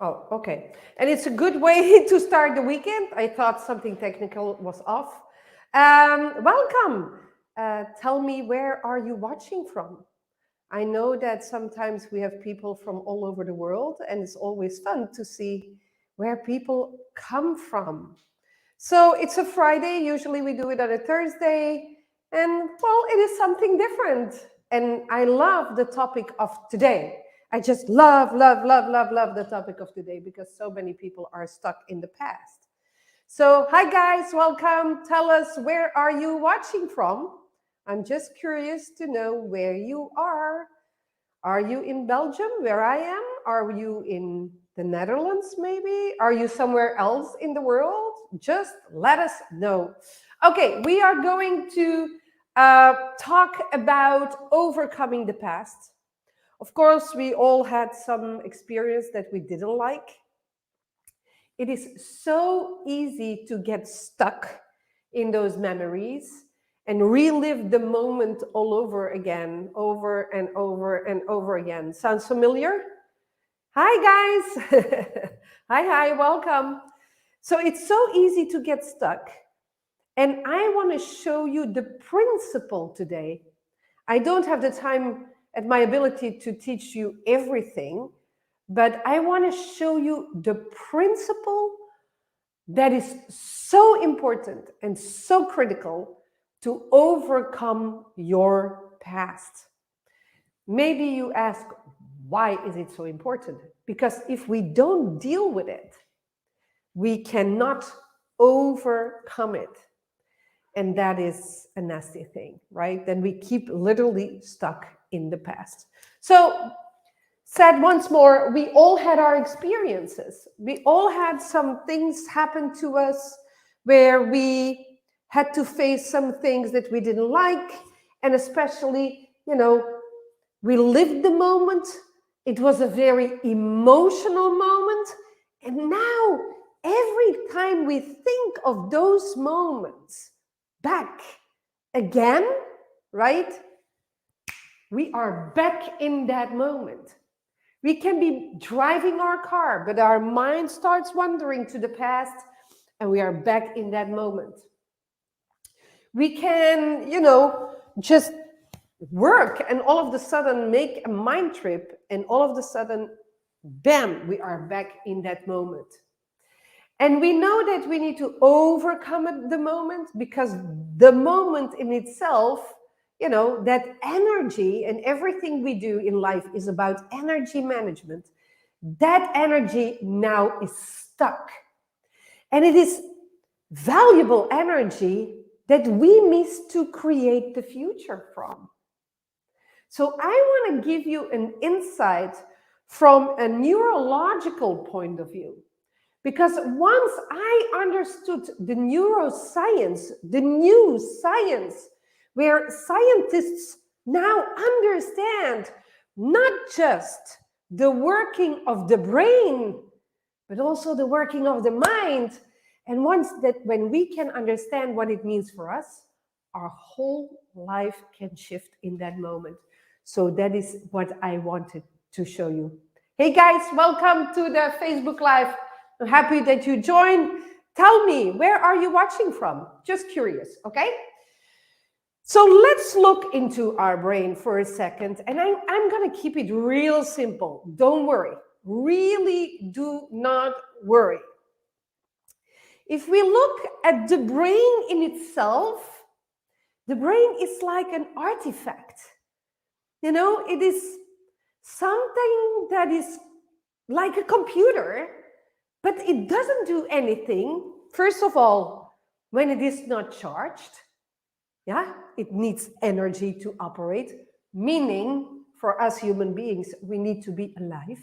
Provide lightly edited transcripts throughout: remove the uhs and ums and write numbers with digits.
Oh, okay. And it's a good way to start the weekend. I thought something technical was off. Welcome. Tell me, where are you watching from? I know that sometimes we have people from all over the world, and it's always fun to see where people come from. So it's a Friday. Usually we do it on a Thursday. And well, it is something different. And I love the topic of today. I just love the topic of today because so many people are stuck in the past. So, hi guys, welcome. Tell us, where are you watching from? I'm just curious to know where you are. Are you in Belgium, where I am? Are you in the Netherlands, maybe? Are you somewhere else in the world? Just let us know. Okay, we are going to talk about overcoming the past. Of course, we all had some experience that we didn't like. It is so easy to get stuck in those memories and relive the moment all over again, over and over and over again. Sounds familiar? Hi, guys. Hi, welcome. So it's so easy to get stuck. And I want to show you the principle today. I don't have the time and my ability to teach you everything, but I want to show you the principle that is so important and so critical to overcome your past. Maybe you ask, why is it so important? Because if we don't deal with it, we cannot overcome it. And that is a nasty thing, right? Then we keep literally stuck in the past. So, said once more, we all had our experiences. We all had some things happen to us where we had to face some things that we didn't like. And especially, we lived the moment. It was a very emotional moment. And now, every time we think of those moments back again, right? We are back in that moment. We can be driving our car, but our mind starts wandering to the past, and we are back in that moment. We can, just work and all of a sudden make a mind trip, and all of a sudden, bam, we are back in that moment. And we know that we need to overcome the moment because the moment in itself, that energy, and everything we do in life is about energy management. That energy now is stuck. And it is valuable energy that we miss to create the future from. So I want to give you an insight from a neurological point of view. Because once I understood the neuroscience, the new science, where scientists now understand not just the working of the brain, but also the working of the mind. And when we can understand what it means for us, our whole life can shift in that moment. So that is what I wanted to show you. Hey guys, welcome to the Facebook Live. I'm happy that you joined. Tell me, where are you watching from? Just curious, okay? So let's look into our brain for a second. And I'm going to keep it real simple. Don't worry. Really do not worry. If we look at the brain in itself, the brain is like an artifact. It is something that is like a computer, but it doesn't do anything. First of all, when it is not charged, it needs energy to operate, meaning for us human beings, we need to be alive.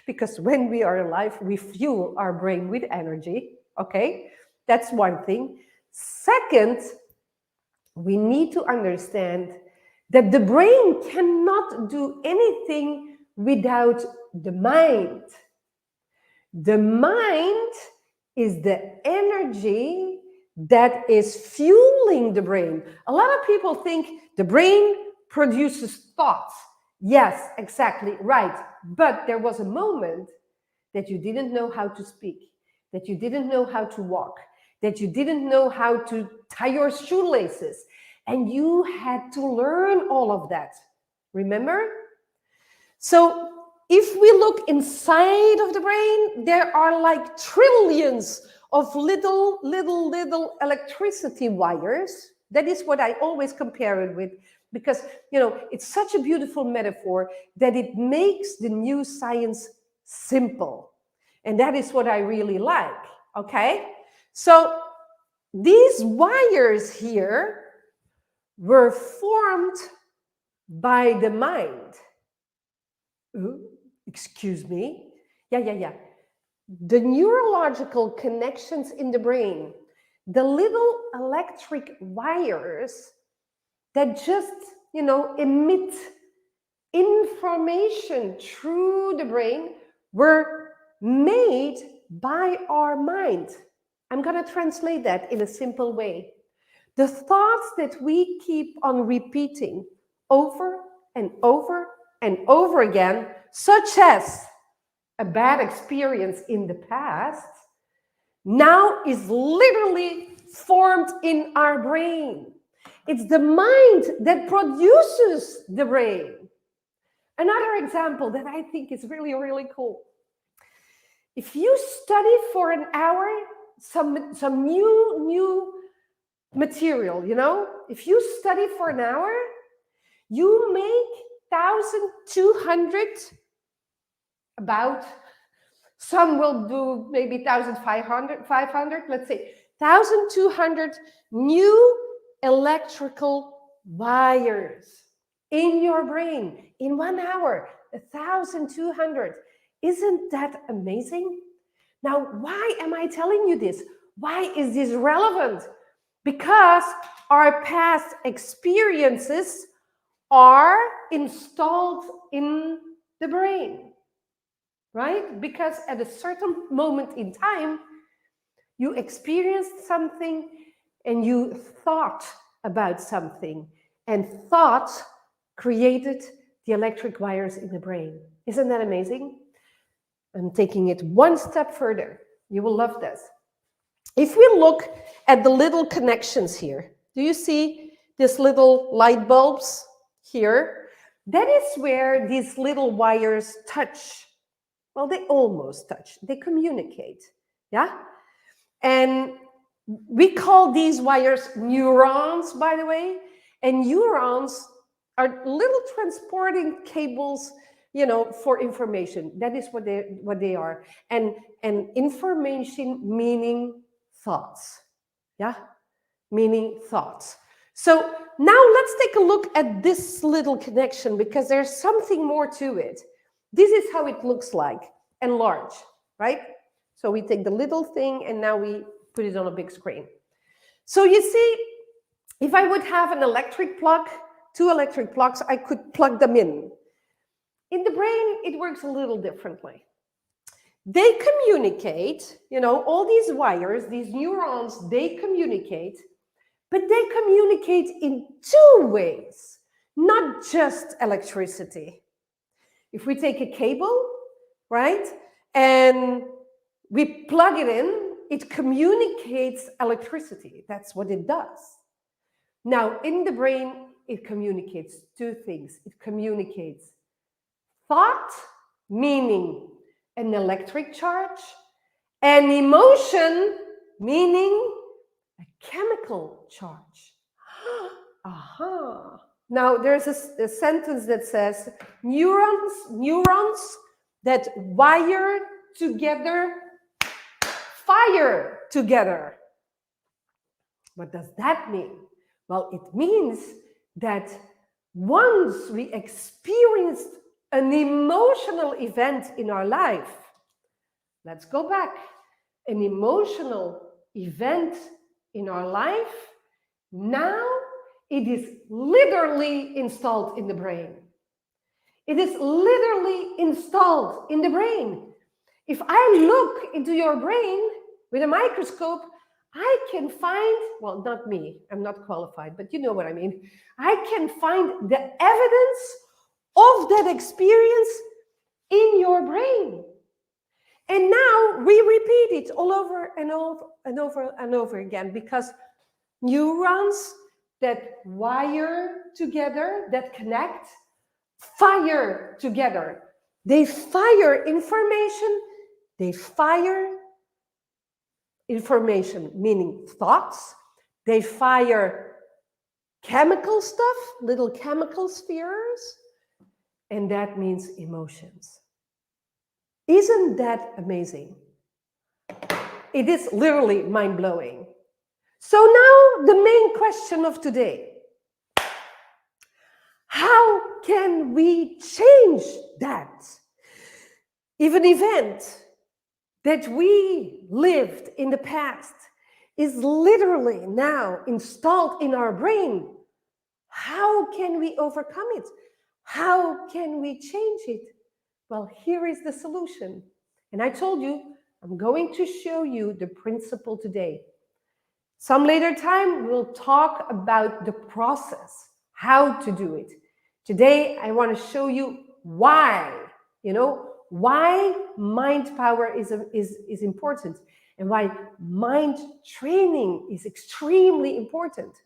Because when we are alive, we fuel our brain with energy, okay? That's one thing. Second, we need to understand that the brain cannot do anything without the mind. The mind is the energy that is fueling the brain. A lot of people think the brain produces thoughts. Yes, exactly, right. But there was a moment that you didn't know how to speak, that you didn't know how to walk, that you didn't know how to tie your shoelaces, and you had to learn all of that. Remember? So if we look inside of the brain, there are like trillions of little electricity wires. That is what I always compare it with, because it's such a beautiful metaphor that it makes the new science simple. And that is what I really like. Okay? So these wires here were formed by the mind. Excuse me? Yeah. The neurological connections in the brain, the little electric wires that just, emit information through the brain were made by our mind. I'm going to translate that in a simple way. The thoughts that we keep on repeating over and over and over again, such as a bad experience in the past, now is literally formed in our brain. It's the mind that produces the brain. Another example that I think is really, really cool. If you study for an hour some new material, if you study for an hour, you make 1,200, about, some will do maybe 1,500, let's say 1,200 new electrical wires in your brain in 1 hour. 1,200. Isn't that amazing? Now, why am I telling you this? Why is this relevant? Because our past experiences are installed in the brain, right? Because at a certain moment in time, you experienced something and you thought about something, and thought created the electric wires in the brain. Isn't that amazing? I'm taking it one step further. You will love this. If we look at the little connections here, do you see these little light bulbs here? That is where these little wires touch. Well, they almost touch. They communicate. Yeah? And we call these wires neurons, by the way. And neurons are little transporting cables, for information. That is what they are. And information meaning thoughts. Yeah? Meaning thoughts. So now let's take a look at this little connection, because there's something more to it. This is how it looks like, enlarged, right? So we take the little thing and now we put it on a big screen. So you see, if I would have an electric plug, 2 electric plugs, I could plug them in. In the brain, it works a little differently. They communicate, all these wires, these neurons, they communicate, but they communicate in 2 ways, not just electricity. If we take a cable, right, and we plug it in, it communicates electricity. That's what it does. Now, in the brain, it communicates 2 things. It communicates thought, meaning an electric charge, and emotion, meaning a chemical charge. Aha. Now, there's a sentence that says, neurons that wire together, fire together. What does that mean? Well, it means that once we experienced an emotional event in our life, let's go back, an emotional event in our life, now it is literally installed in the brain. It is literally installed in the brain. If I look into your brain with a microscope, I can find, well, not me, I'm not qualified, but you know what I mean. I can find the evidence of that experience in your brain. And now we repeat it all over and over and over and over again, because neurons that wire together, that connect, fire together. They fire information. They fire information, meaning thoughts. They fire chemical stuff, little chemical spheres, and that means emotions. Isn't that amazing? It is literally mind-blowing. So now the main question of today: how can we change that? If an event that we lived in the past is literally now installed in our brain, how can we overcome it? How can we change it? Well, here is the solution. And I told you, I'm going to show you the principle today. Some later time, we'll talk about the process, how to do it. Today, I want to show you why, why mind power is important, and why mind training is extremely important.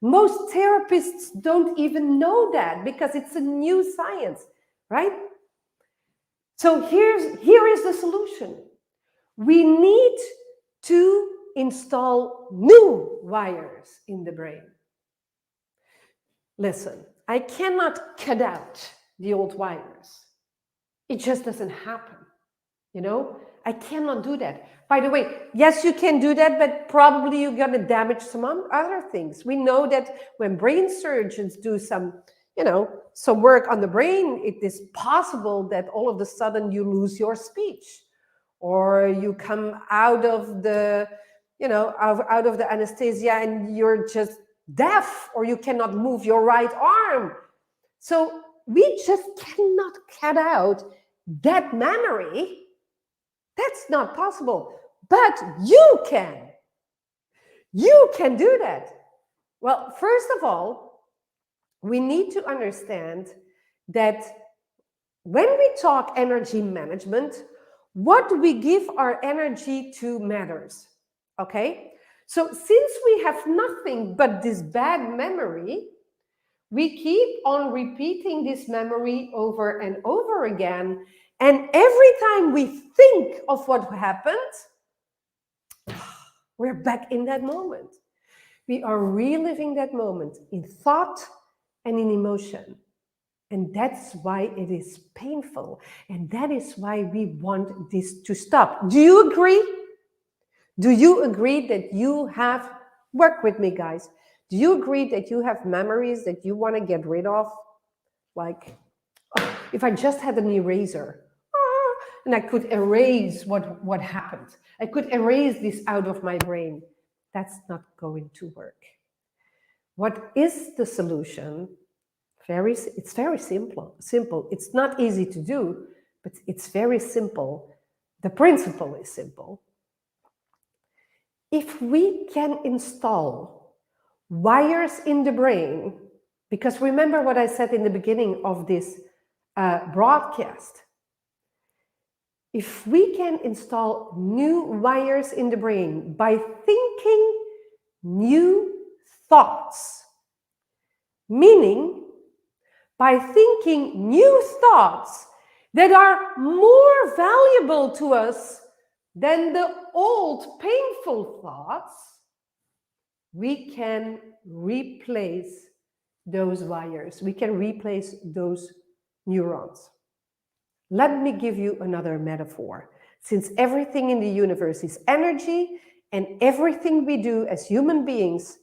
Most therapists don't even know that, because it's a new science, right? So here is the solution. We need to install new wires in the brain. Listen, I cannot cut out the old wires. It just doesn't happen, I cannot do that. By the way, yes, you can do that, but probably you're going to damage some other things. We know that when brain surgeons do some work on the brain, it is possible that all of a sudden you lose your speech, or you come out of the, out of the anesthesia and you're just deaf, or you cannot move your right arm. So we just cannot cut out that memory. That's not possible. But you can. You can do that. Well, first of all, we need to understand that when we talk energy management, what we give our energy to matters. Okay? So since we have nothing but this bad memory, we keep on repeating this memory over and over again. And every time we think of what happened, we're back in that moment. We are reliving that moment in thought and in emotion. And that's why it is painful. And that is why we want this to stop. Do you agree? Do you agree that you have, work with me, guys. Do you agree that you have memories that you want to get rid of? Like, if I just had an eraser, and I could erase what happened. I could erase this out of my brain. That's not going to work. What is the solution? It's very simple. It's not easy to do, but it's very simple. The principle is simple. If we can install wires in the brain, because remember what I said in the beginning of this broadcast, if we can install new wires in the brain by thinking new thoughts, meaning by thinking new thoughts that are more valuable to us than the old painful thoughts, we can replace those wires. We can replace those neurons. Let me give you another metaphor. Since everything in the universe is energy, and everything we do as human beings,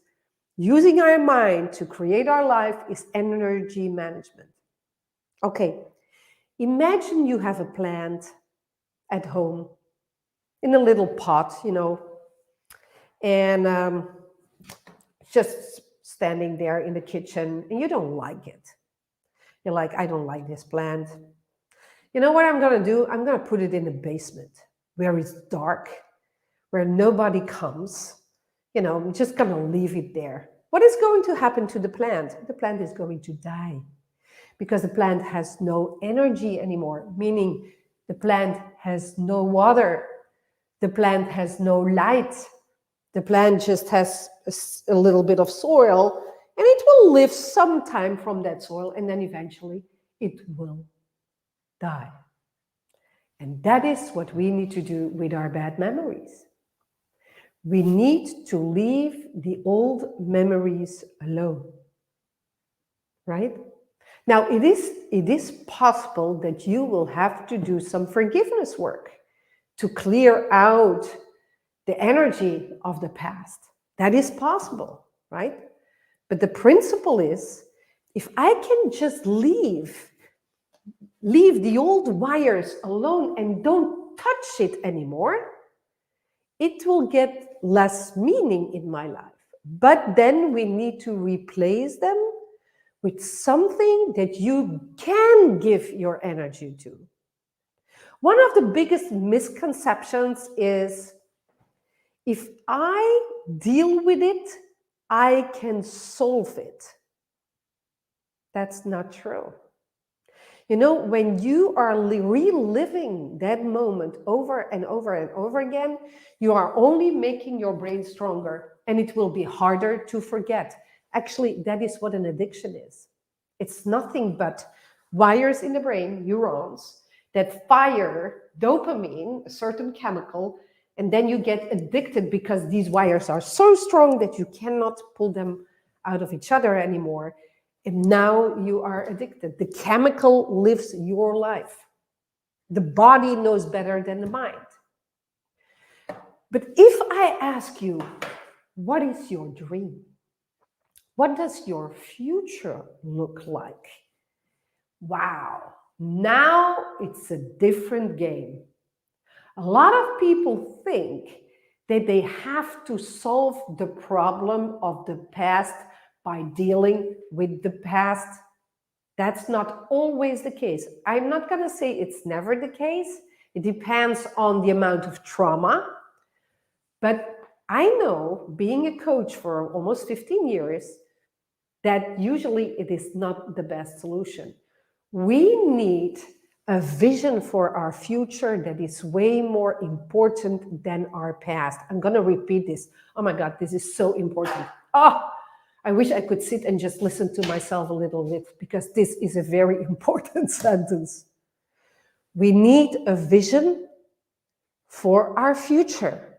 using our mind to create our life, is energy management. Okay, imagine you have a plant at home in a little pot, and just standing there in the kitchen, and you don't like it. You're like, I don't like this plant. You know what I'm going to do? I'm going to put it in the basement where it's dark, where nobody comes. I'm just going to leave it there. What is going to happen to the plant? The plant is going to die because the plant has no energy anymore, meaning the plant has no water. The plant has no light. The plant just has a little bit of soil, and it will live some time from that soil, and then eventually it will die. And that is what we need to do with our bad memories. We need to leave the old memories alone, right? Now, it is possible that you will have to do some forgiveness work to clear out the energy of the past. That is possible, right? But the principle is, if I can just leave the old wires alone and don't touch it anymore, it will get less meaning in my life. But then we need to replace them with something that you can give your energy to. One of the biggest misconceptions is, if I deal with it, I can solve it. That's not true. You know, when you are reliving that moment over and over and over again, you are only making your brain stronger, and it will be harder to forget. Actually, that is what an addiction is. It's nothing but wires in the brain, neurons, that fire dopamine, a certain chemical, and then you get addicted because these wires are so strong that you cannot pull them out of each other anymore. And now you are addicted. The chemical lives your life. The body knows better than the mind. But if I ask you, what is your dream? What does your future look like? Wow, now it's a different game. A lot of people think that they have to solve the problem of the past by dealing with the past. That's not always the case. I'm not going to say it's never the case. It depends on the amount of trauma. But I know, being a coach for almost 15 years, that usually it is not the best solution. We need a vision for our future that is way more important than our past. I'm going to repeat this. Oh my God, this is so important. Oh, I wish I could sit and just listen to myself a little bit, because this is a very important sentence. We need a vision for our future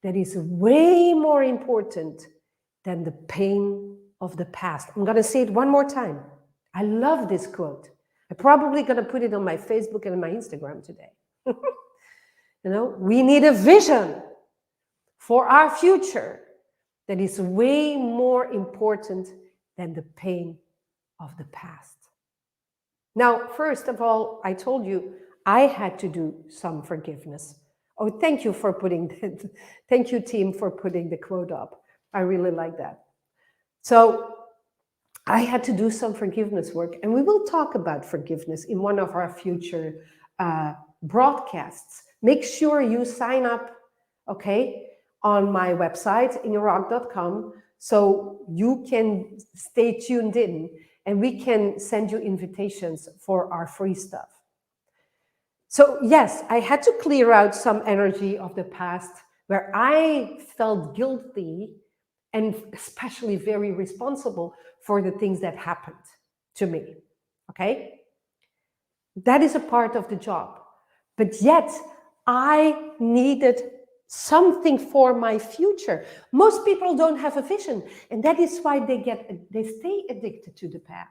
that is way more important than the pain of the past. I'm going to say it one more time. I love this quote. I'm probably going to put it on my Facebook and my Instagram today. You know, we need a vision for our future that is way more important than the pain of the past. Now, first of all, I told you I had to do some forgiveness. Oh, thank you for putting that. Thank you, team, for putting the quote up. I really like that. So I had to do some forgiveness work, and we will talk about forgiveness in one of our future broadcasts. Make sure you sign up, okay, on my website, inyourrock.com, so you can stay tuned in, and we can send you invitations for our free stuff. So yes, I had to clear out some energy of the past where I felt guilty and especially very responsible for the things that happened to me, okay? That is a part of the job. But yet, I needed something for my future. Most people don't have a vision, and that is why they stay addicted to the past.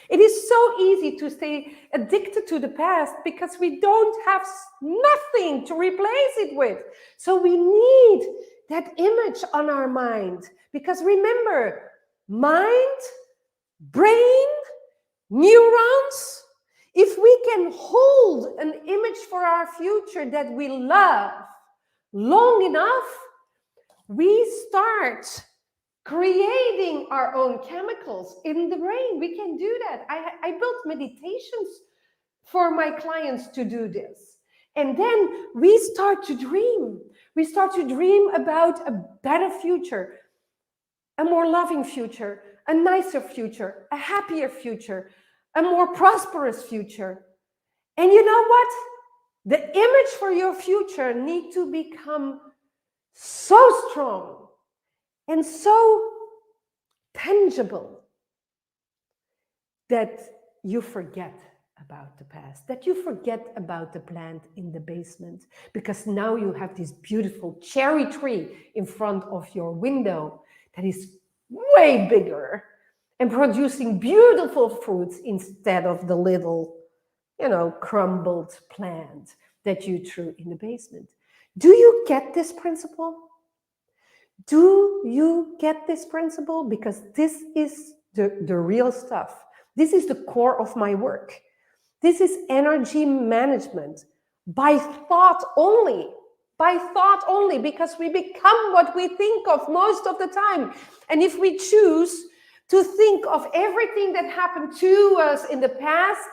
It is so easy to stay addicted to the past because we don't have nothing to replace it with. So we need that image on our mind, because remember, mind, brain, neurons, if we can hold an image for our future that we love long enough, we start creating our own chemicals in the brain. We can do that. I built meditations for my clients to do this. And then we start to dream. We start to dream about a better future, a more loving future, a nicer future, a happier future, a more prosperous future. And you know what? The image for your future need to become so strong and so tangible that you forget about the past, that you forget about the plant in the basement, because now you have this beautiful cherry tree in front of your window that is way bigger and producing beautiful fruits instead of the little, crumbled plant that you threw in the basement. Do you get this principle? Do you get this principle? Because this is the real stuff. This is the core of my work. This is energy management by thought only. By thought only, because we become what we think of most of the time. And if we choose to think of everything that happened to us in the past,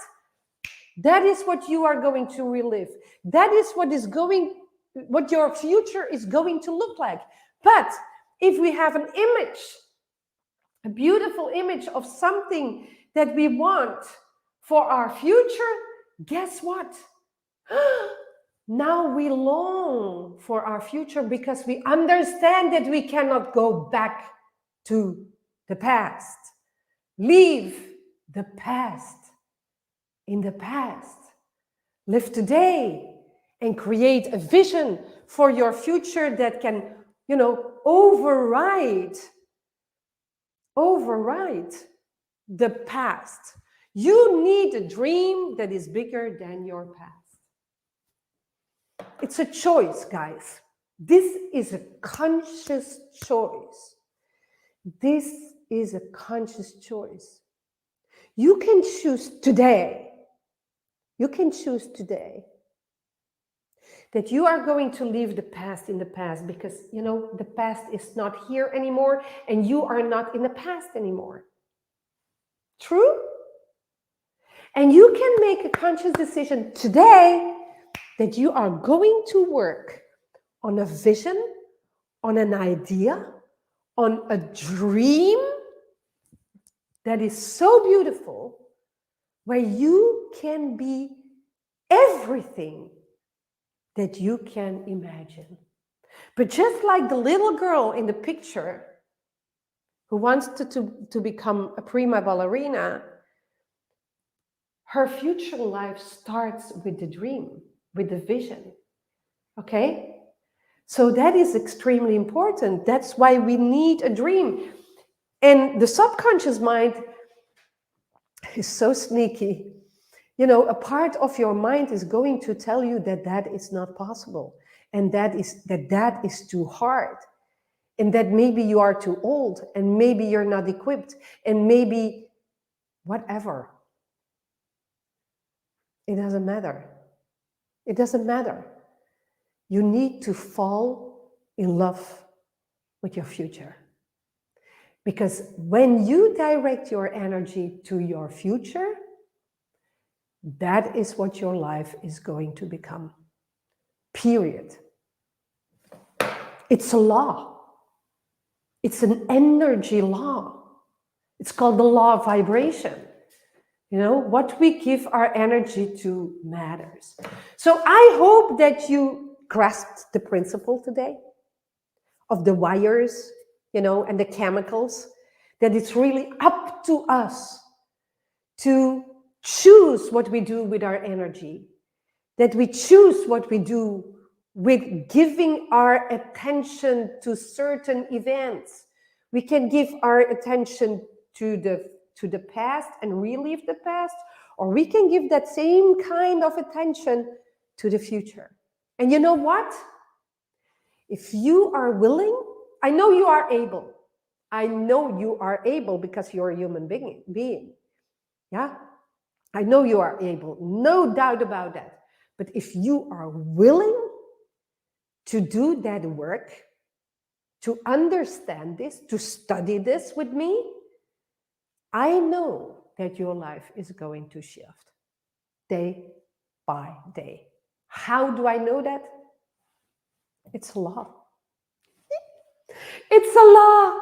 that is what you are going to relive. That is what your future is going to look like. But if we have an image, a beautiful image of something that we want for our future, guess what? Now we long for our future because we understand that we cannot go back to the past. Leave the past in the past. Live today and create a vision for your future that can, override the past. You need a dream that is bigger than your past. It's a choice, guys. This is a conscious choice. This is a conscious choice. You can choose today. You can choose today that you are going to leave the past in the past because, the past is not here anymore and you are not in the past anymore. True? And you can make a conscious decision today that you are going to work on a vision, on an idea, on a dream that is so beautiful, where you can be everything that you can imagine. But just like the little girl in the picture who wants to become a prima ballerina, her future life starts with the dream, with the vision. Okay? So that is extremely important. That's why we need a dream. And the subconscious mind is so sneaky. A part of your mind is going to tell you that is not possible, and that is too hard, and that maybe you are too old, and maybe you're not equipped, and maybe whatever. It doesn't matter. It doesn't matter. You need to fall in love with your future. Because when you direct your energy to your future, that is what your life is going to become. Period. It's a law. It's an energy law. It's called the law of vibration. What we give our energy to matters. So I hope that you grasped the principle today of the wires, and the chemicals, that it's really up to us to choose what we do with our energy, that we choose what we do with giving our attention to certain events. We can give our attention to the past and relive the past, or we can give that same kind of attention to the future. And you know what? If you are willing, I know you are able. I know you are able because you're a human being. Yeah? I know you are able. No doubt about that. But if you are willing to do that work, to understand this, to study this with me, I know that your life is going to shift day by day. How do I know that? It's a law. It's a law.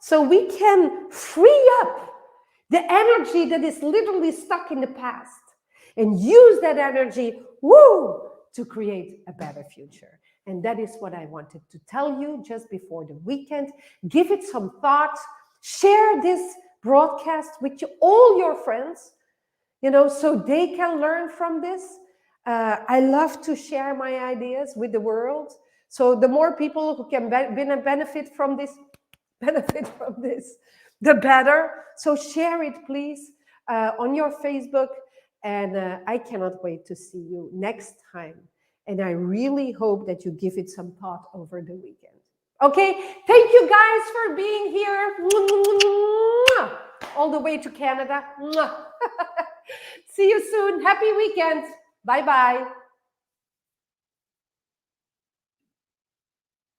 So we can free up the energy that is literally stuck in the past and use that energy, to create a better future. And that is what I wanted to tell you just before the weekend. Give it some thought. Share this broadcast with all your friends, so they can learn from this. I love to share my ideas with the world. So the more people who can benefit from this, the better. So share it, please, on your Facebook. And I cannot wait to see you next time. And I really hope that you give it some thought over the weekend. Okay, thank you guys for being here. All the way to Canada. See you soon. Happy weekend. Bye-bye.